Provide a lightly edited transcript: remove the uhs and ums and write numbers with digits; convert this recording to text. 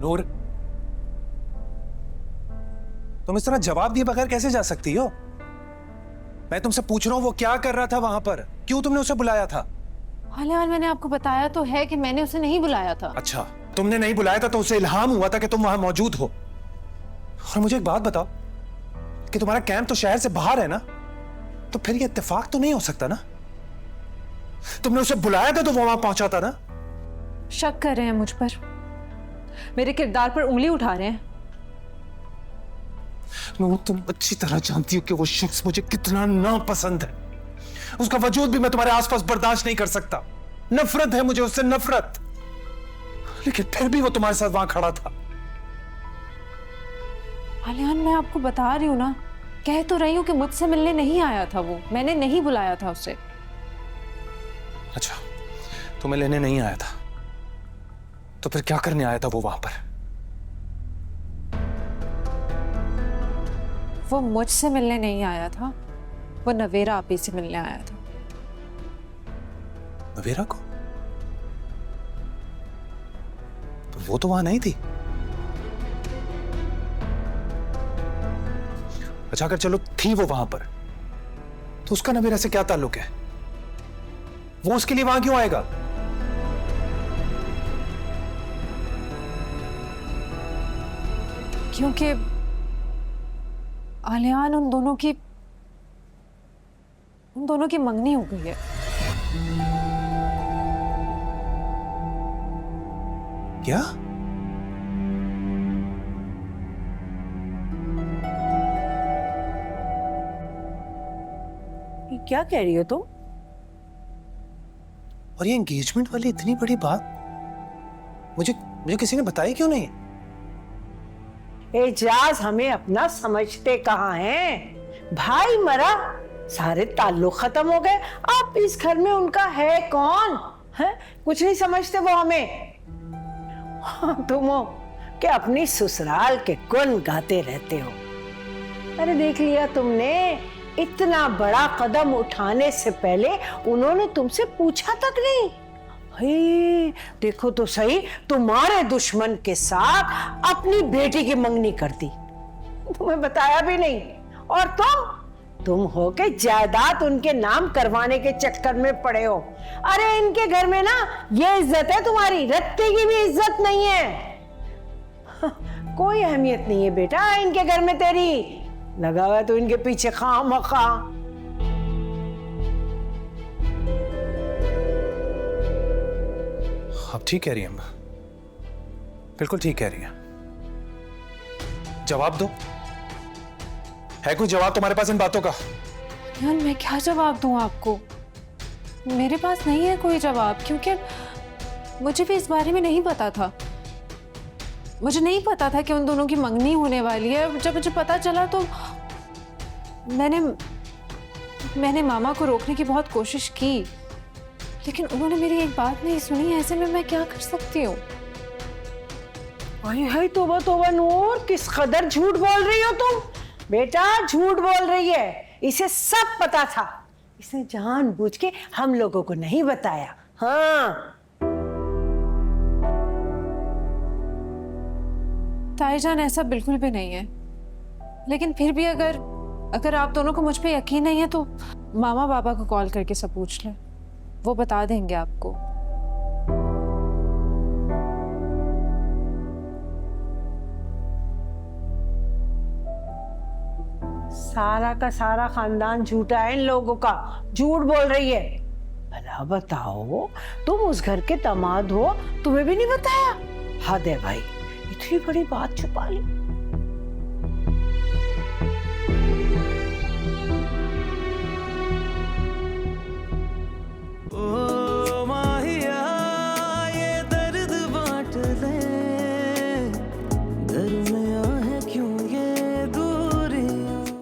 नूर, तुम इस तरह जवाब दिए बगैर कैसे जा सकती हो? मैं तुमसे पूछ रहा हूं वो क्या कर रहा था वहां पर, क्यों तुमने उसे बुलाया था? आलियान, मैंने आपको बताया तो है कि मैंने उसे नहीं बुलाया था। अच्छा, तुमने नहीं बुलाया था तो उसे इल्हाम हुआ था कि तुम वहां मौजूद हो। और मुझे एक बात बताओ कि तुम्हारा कैंप तो शहर से बाहर है ना, तो फिर ये इत्तेफाक तो नहीं हो सकता ना? तुमने उसे बुलाया था तो वो वहां पहुंचा था ना? शक कर रहे हैं मुझ पर, मेरे किरदार पर उंगली उठा रहे हैं। तुम अच्छी तरह जानती हो कि वो शख्स मुझे कितना नापसंद है। उसका वजूद भी मैं तुम्हारे आसपास बर्दाश्त नहीं कर सकता। नफरत है मुझे उससे, नफरत। लेकिन फिर भी वो तुम्हारे साथ वहां खड़ा था। आलियान, मैं आपको बता रही हूं ना, कह तो रही हूं कि मुझसे मिलने नहीं आया था वो, मैंने नहीं बुलाया था उसे। अच्छा, तुम्हें लेने नहीं आया था तो फिर क्या करने आया था वो वहां पर? वो मुझसे मिलने नहीं आया था, वो नवेरा आपी से मिलने आया था। नवेरा को? तो वो तो वहां नहीं थी। अच्छा, अगर चलो थी वो वहां पर, तो उसका नवेरा से क्या ताल्लुक है? वो उसके लिए वहां क्यों आएगा? क्योंकि आलियान, उन दोनों की मंगनी हो गई है। क्या? ये क्या कह रही हो तुम? और ये एंगेजमेंट वाली इतनी बड़ी बात मुझे मुझे किसी ने बताई क्यों नहीं? एजाज हमें अपना समझते कहाँ हैं? भाई मरा, सारे ताल्लुक खत्म हो गए। आप इस घर में उनका है कौन? है कुछ नहीं समझते वो हमें। तुम हो कि अपनी ससुराल के गुण गाते रहते हो। अरे देख लिया तुमने, इतना बड़ा कदम उठाने से पहले उन्होंने तुमसे पूछा तक नहीं। हे, देखो तो सही, तुम्हारे दुश्मन के साथ अपनी बेटी की मंगनी कर दी, तुम्हें बताया भी नहीं। और तुम हो के जायदाद उनके नाम करवाने के चक्कर में पड़े हो। अरे इनके घर में ना ये इज्जत है तुम्हारी, रत्ती की भी इज्जत नहीं है। कोई अहमियत नहीं है बेटा इनके घर में तेरी। लगा हुआ तो इनके पीछे खामखा। आप ठीक कह रही हैं अम्मा, बिल्कुल ठीक कह रही हैं। जवाब दो, है कोई जवाब तुम्हारे पास इन बातों का? यार, मैं क्या जवाब दूं आपको? मेरे पास नहीं है कोई जवाब, क्योंकि मुझे भी इस बारे में नहीं पता था। मुझे नहीं पता था कि उन दोनों की मंगनी होने वाली है। जब मुझे पता चला तो मैंने मामा को रोकने की बहुत कोशिश की, लेकिन उन्होंने मेरी एक बात नहीं सुनी। ऐसे में मैं क्या कर सकती हूँ? हाय तौबा तौबा नूर, किस कदर झूठ बोल रही हो तुम। बेटा झूठ बोल रही है, इसे सब पता था। इसने जानबूझ के हम लोगों को नहीं बताया। हाँ ताईजान, ऐसा बिल्कुल भी नहीं है। लेकिन फिर भी अगर आप दोनों को मुझ पे यकीन नहीं है तो मामा बाबा को कॉल करके सब पूछ लें, वो बता देंगे आपको। सारा का सारा खानदान झूठा है इन लोगों का, झूठ बोल रही है। भला बताओ, तुम उस घर के दामाद हो, तुम्हें भी नहीं बताया? हद है भाई, इतनी बड़ी बात छुपा ली।